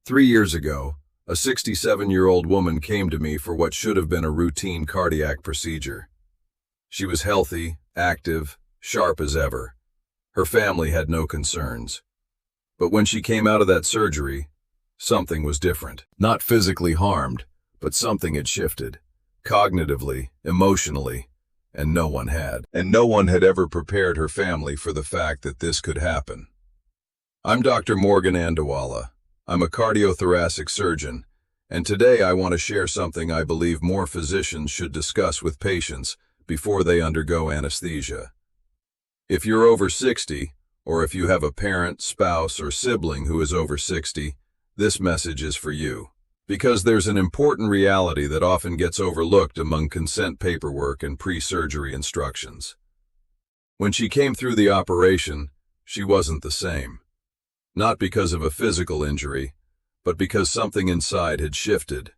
3 years ago, a 67-year-old woman came to me for what should have been a routine cardiac procedure. She was healthy, active, sharp as ever. Her family had no concerns. But when she came out of that surgery, something was different. Not physically harmed, but something had shifted. Cognitively, emotionally, and no one had. And no one had ever prepared her family for the fact that this could happen. I'm Dr. Morgan Andewala. I'm a cardiothoracic surgeon, and today I want to share something I believe more physicians should discuss with patients before they undergo anesthesia. If you're over 60, or if you have a parent, spouse, or sibling who is over 60, this message is for you. Because there's an important reality that often gets overlooked among consent paperwork and pre-surgery instructions. When she came through the operation, she wasn't the same. Not because of a physical injury, but because something inside had shifted.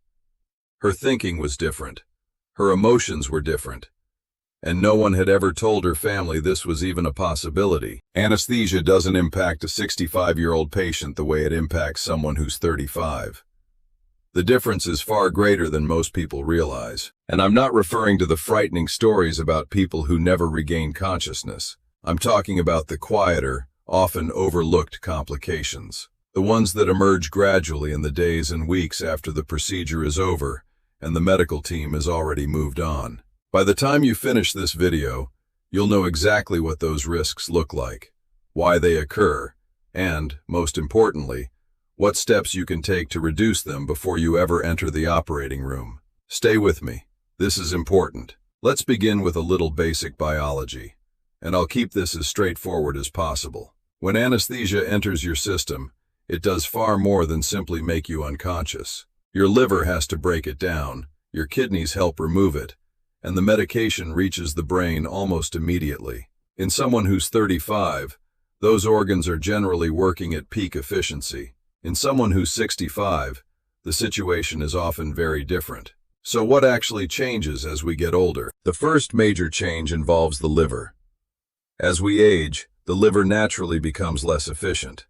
Her thinking was different. Her emotions were different. And no one had ever told her family this was even a possibility. Anesthesia doesn't impact a 65-year-old patient the way it impacts someone who's 35. The difference is far greater than most people realize. And I'm not referring to the frightening stories about people who never regain consciousness. I'm talking about the quieter, often overlooked complications. The ones that emerge gradually in the days and weeks after the procedure is over and the medical team has already moved on. By the time you finish this video, you'll know exactly what those risks look like, why they occur, and, most importantly, what steps you can take to reduce them before you ever enter the operating room. Stay with me. This is important. Let's begin with a little basic biology, and I'll keep this as straightforward as possible. When anesthesia enters your system, it does far more than simply make you unconscious. Your liver has to break it down, your kidneys help remove it, and the medication reaches the brain almost immediately. In someone who's 35, those organs are generally working at peak efficiency. In someone who's 65, the situation is often very different. So what actually changes as we get older? The first major change involves the liver. As we age, the liver naturally becomes less efficient.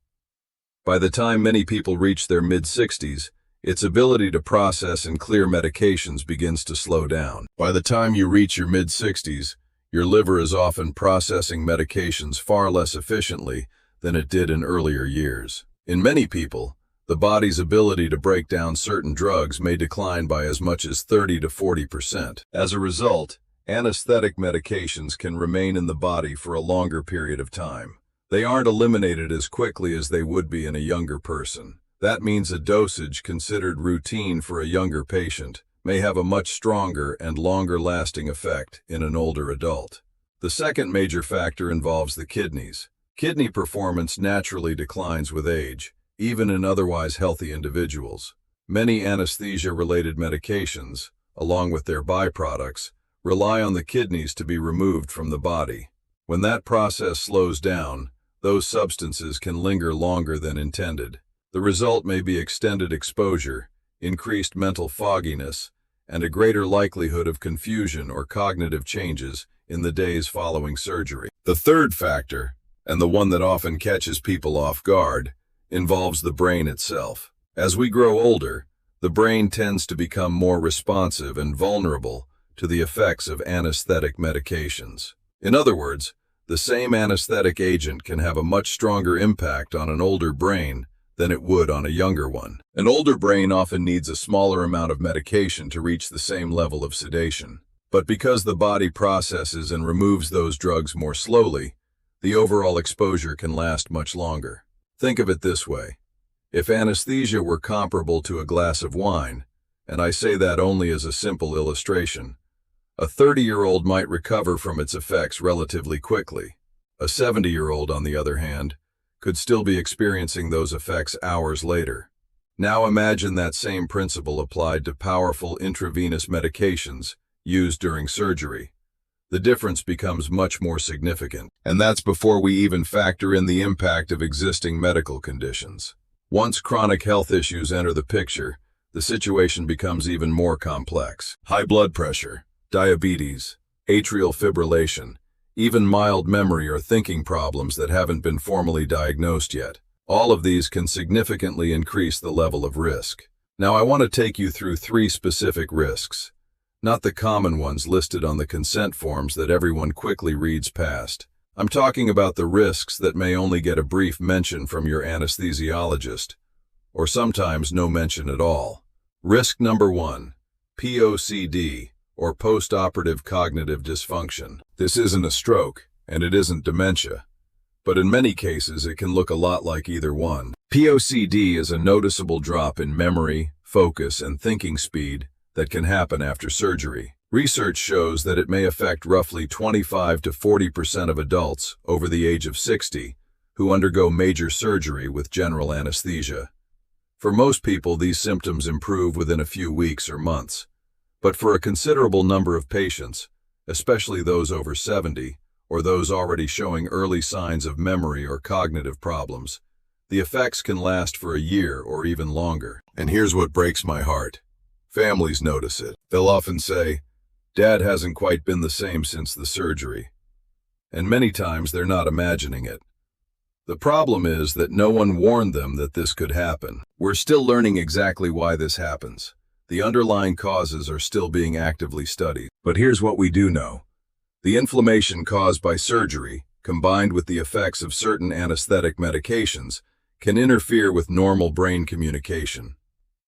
By the time many people reach their mid-60s, its ability to process and clear medications begins to slow down. By the time you reach your mid-60s, your liver is often processing medications far less efficiently than it did in earlier years. In many people, the body's ability to break down certain drugs may decline by as much as 30 to 40%. As a result, anesthetic medications can remain in the body for a longer period of time. They aren't eliminated as quickly as they would be in a younger person. That means a dosage considered routine for a younger patient may have a much stronger and longer-lasting effect in an older adult. The second major factor involves the kidneys. Kidney performance naturally declines with age, even in otherwise healthy individuals. Many anesthesia-related medications, along with their byproducts, rely on the kidneys to be removed from the body. When that process slows down, those substances can linger longer than intended. The result may be extended exposure, increased mental fogginess, and a greater likelihood of confusion or cognitive changes in the days following surgery. The third factor, and the one that often catches people off guard, involves the brain itself. As we grow older, the brain tends to become more responsive and vulnerable to the effects of anesthetic medications. In other words, the same anesthetic agent can have a much stronger impact on an older brain than it would on a younger one. An older brain often needs a smaller amount of medication to reach the same level of sedation. But because the body processes and removes those drugs more slowly, the overall exposure can last much longer. Think of it this way. If anesthesia were comparable to a glass of wine, and I say that only as a simple illustration, a 30-year-old might recover from its effects relatively quickly. A 70-year-old, on the other hand, could still be experiencing those effects hours later. Now imagine that same principle applied to powerful intravenous medications used during surgery. The difference becomes much more significant, and that's before we even factor in the impact of existing medical conditions. Once chronic health issues enter the picture, the situation becomes even more complex. High blood pressure, diabetes, atrial fibrillation, even mild memory or thinking problems that haven't been formally diagnosed yet. All of these can significantly increase the level of risk. Now I want to take you through 3 specific risks, not the common ones listed on the consent forms that everyone quickly reads past. I'm talking about the risks that may only get a brief mention from your anesthesiologist, or sometimes no mention at all. Risk number 1, POCD, or postoperative cognitive dysfunction. This isn't a stroke, and it isn't dementia, but in many cases it can look a lot like either one. POCD is a noticeable drop in memory, focus, and thinking speed that can happen after surgery. Research shows that it may affect roughly 25 to 40% of adults over the age of 60 who undergo major surgery with general anesthesia. For most people, these symptoms improve within a few weeks or months. But for a considerable number of patients, especially those over 70 or those already showing early signs of memory or cognitive problems, the effects can last for a year or even longer. And here's what breaks my heart. Families notice it. They'll often say, "Dad hasn't quite been the same since the surgery." And many times they're not imagining it. The problem is that no one warned them that this could happen. We're still learning exactly why this happens. The underlying causes are still being actively studied. But here's what we do know. The inflammation caused by surgery, combined with the effects of certain anesthetic medications, can interfere with normal brain communication.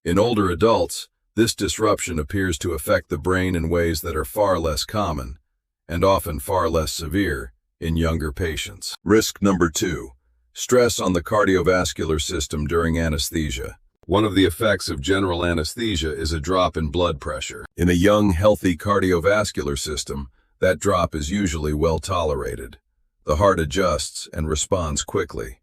In older adults, this disruption appears to affect the brain in ways that are far less common, and often far less severe, in younger patients. Risk number 2, stress on the cardiovascular system during anesthesia. One of the effects of general anesthesia is a drop in blood pressure. In a young, healthy cardiovascular system, that drop is usually well tolerated. The heart adjusts and responds quickly.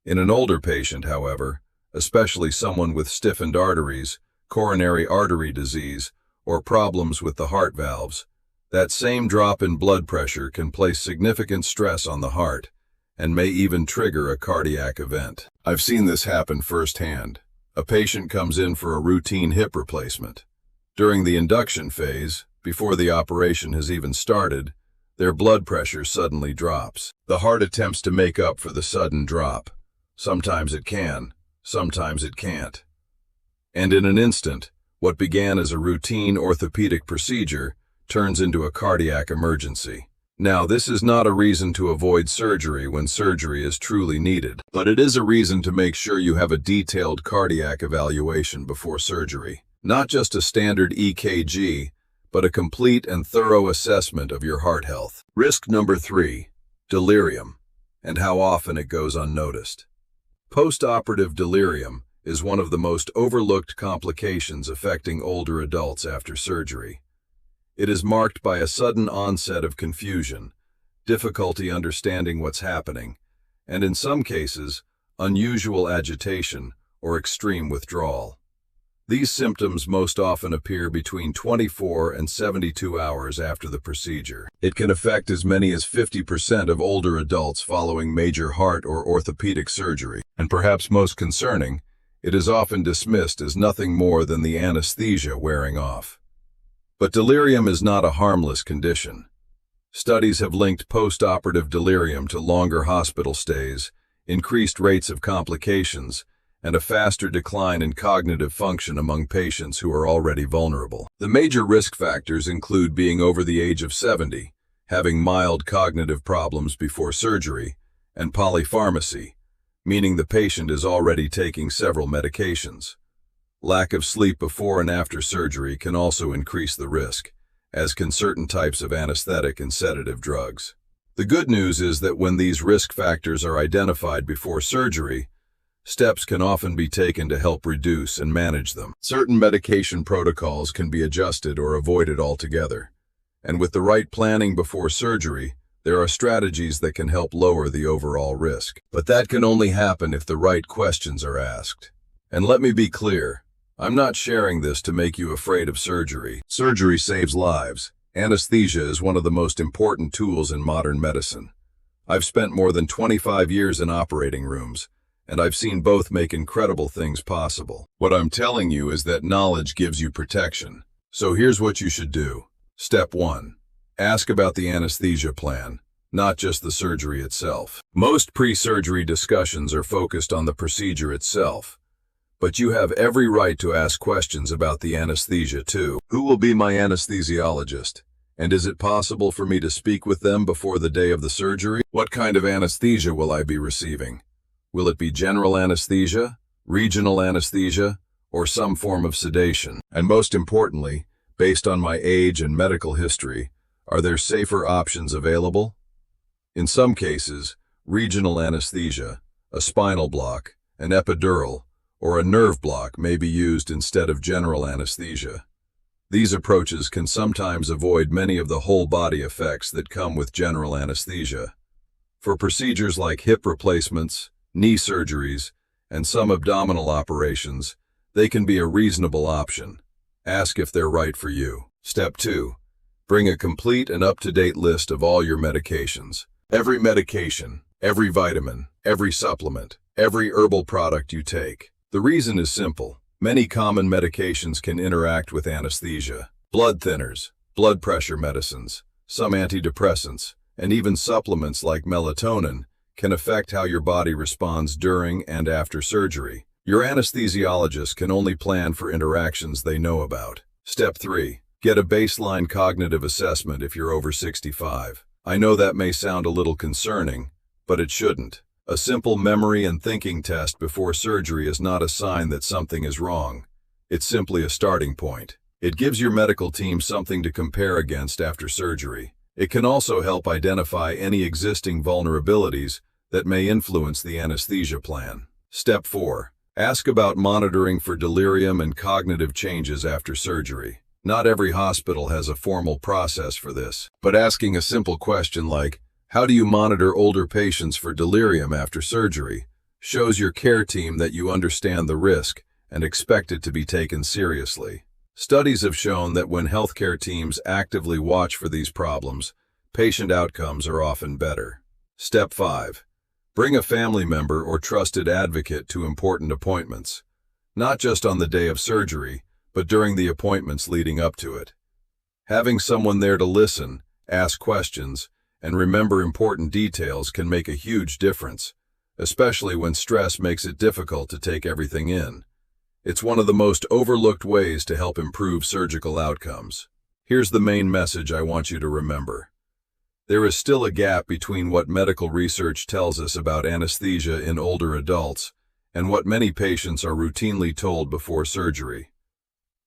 In an older patient, however, especially someone with stiffened arteries, coronary artery disease, or problems with the heart valves, that same drop in blood pressure can place significant stress on the heart and may even trigger a cardiac event. I've seen this happen firsthand. A patient comes in for a routine hip replacement. During the induction phase, before the operation has even started, their blood pressure suddenly drops. The heart attempts to make up for the sudden drop. Sometimes it can, sometimes it can't. And in an instant, what began as a routine orthopedic procedure turns into a cardiac emergency. Now, this is not a reason to avoid surgery when surgery is truly needed, but it is a reason to make sure you have a detailed cardiac evaluation before surgery. Not just a standard EKG, but a complete and thorough assessment of your heart health. Risk number 3, delirium, and how often it goes unnoticed. Postoperative delirium is one of the most overlooked complications affecting older adults after surgery. It is marked by a sudden onset of confusion, difficulty understanding what's happening, and in some cases, unusual agitation or extreme withdrawal. These symptoms most often appear between 24 and 72 hours after the procedure. It can affect as many as 50% of older adults following major heart or orthopedic surgery, and perhaps most concerning, it is often dismissed as nothing more than the anesthesia wearing off. But delirium is not a harmless condition. Studies have linked postoperative delirium to longer hospital stays, increased rates of complications, and a faster decline in cognitive function among patients who are already vulnerable. The major risk factors include being over the age of 70, having mild cognitive problems before surgery, and polypharmacy, meaning the patient is already taking several medications. Lack of sleep before and after surgery can also increase the risk, as can certain types of anesthetic and sedative drugs. The good news is that when these risk factors are identified before surgery, steps can often be taken to help reduce and manage them. Certain medication protocols can be adjusted or avoided altogether, and with the right planning before surgery, there are strategies that can help lower the overall risk. But that can only happen if the right questions are asked. And let me be clear, I'm not sharing this to make you afraid of surgery. Surgery saves lives. Anesthesia is one of the most important tools in modern medicine. I've spent more than 25 years in operating rooms, and I've seen both make incredible things possible. What I'm telling you is that knowledge gives you protection. So here's what you should do. Step 1. Ask about the anesthesia plan. not just the surgery itself. Most pre-surgery discussions are focused on the procedure itself, but you have every right to ask questions about the anesthesia too. Who will be my anesthesiologist? And is it possible for me to speak with them before the day of the surgery? What kind of anesthesia will I be receiving? Will it be general anesthesia, regional anesthesia, or some form of sedation? And most importantly, based on my age and medical history, are there safer options available? In some cases, regional anesthesia, a spinal block, an epidural, or a nerve block may be used instead of general anesthesia. These approaches can sometimes avoid many of the whole-body effects that come with general anesthesia. For procedures like hip replacements, knee surgeries, and some abdominal operations, they can be a reasonable option. Ask if they're right for you. Step 2. Bring a complete and up-to-date list of all your medications. Every medication, every vitamin, every supplement, every herbal product you take. The reason is simple. Many common medications can interact with anesthesia. Blood thinners, blood pressure medicines, some antidepressants, and even supplements like melatonin can affect how your body responds during and after surgery. Your anesthesiologist can only plan for interactions they know about. Step 3. Get a baseline cognitive assessment if you're over 65. I know that may sound a little concerning, but it shouldn't. A simple memory and thinking test before surgery is not a sign that something is wrong. It's simply a starting point. It gives your medical team something to compare against after surgery. It can also help identify any existing vulnerabilities that may influence the anesthesia plan. Step 4. Ask about monitoring for delirium and cognitive changes after surgery. Not every hospital has a formal process for this, but asking a simple question like, "How do you monitor older patients for delirium after surgery?" shows your care team that you understand the risk and expect it to be taken seriously. Studies have shown that when healthcare teams actively watch for these problems, patient outcomes are often better. Step 5. Bring a family member or trusted advocate to important appointments, not just on the day of surgery, but during the appointments leading up to it. Having someone there to listen, ask questions, and remember important details can make a huge difference, especially when stress makes it difficult to take everything in. It's one of the most overlooked ways to help improve surgical outcomes. Here's the main message I want you to remember. There is still a gap between what medical research tells us about anesthesia in older adults and what many patients are routinely told before surgery.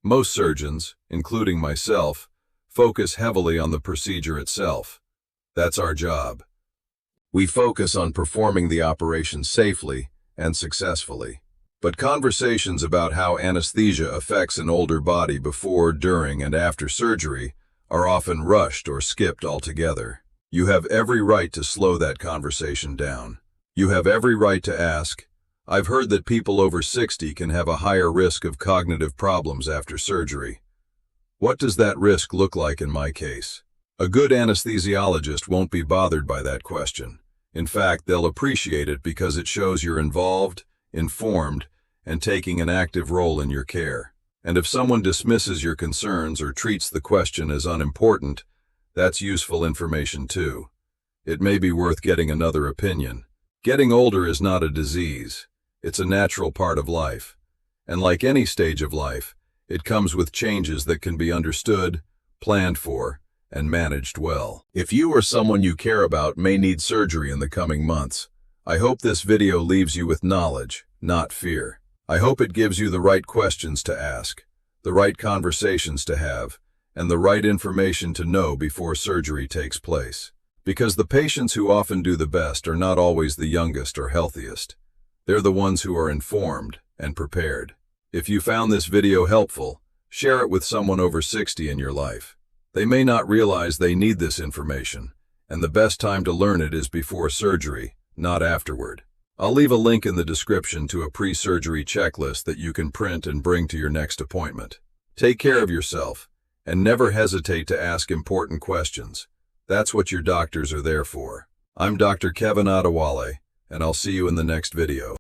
Most surgeons, including myself, focus heavily on the procedure itself. That's our job. We focus on performing the operation safely and successfully. But conversations about how anesthesia affects an older body before, during, and after surgery are often rushed or skipped altogether. You have every right to slow that conversation down. You have every right to ask, "I've heard that people over 60 can have a higher risk of cognitive problems after surgery. What does that risk look like in my case?" A good anesthesiologist won't be bothered by that question. In fact, they'll appreciate it because it shows you're involved, informed, and taking an active role in your care. And if someone dismisses your concerns or treats the question as unimportant, that's useful information too. It may be worth getting another opinion. Getting older is not a disease. It's a natural part of life. And like any stage of life, it comes with changes that can be understood, planned for, and managed well. If you or someone you care about may need surgery in the coming months, I hope this video leaves you with knowledge, not fear. I hope it gives you the right questions to ask, the right conversations to have, and the right information to know before surgery takes place. Because the patients who often do the best are not always the youngest or healthiest. They're the ones who are informed and prepared. If you found this video helpful, share it with someone over 60 in your life. They may not realize they need this information, and the best time to learn it is before surgery, not afterward. I'll leave a link in the description to a pre-surgery checklist that you can print and bring to your next appointment. Take care of yourself, and never hesitate to ask important questions. That's what your doctors are there for. I'm Dr. Kevin Andewala, and I'll see you in the next video.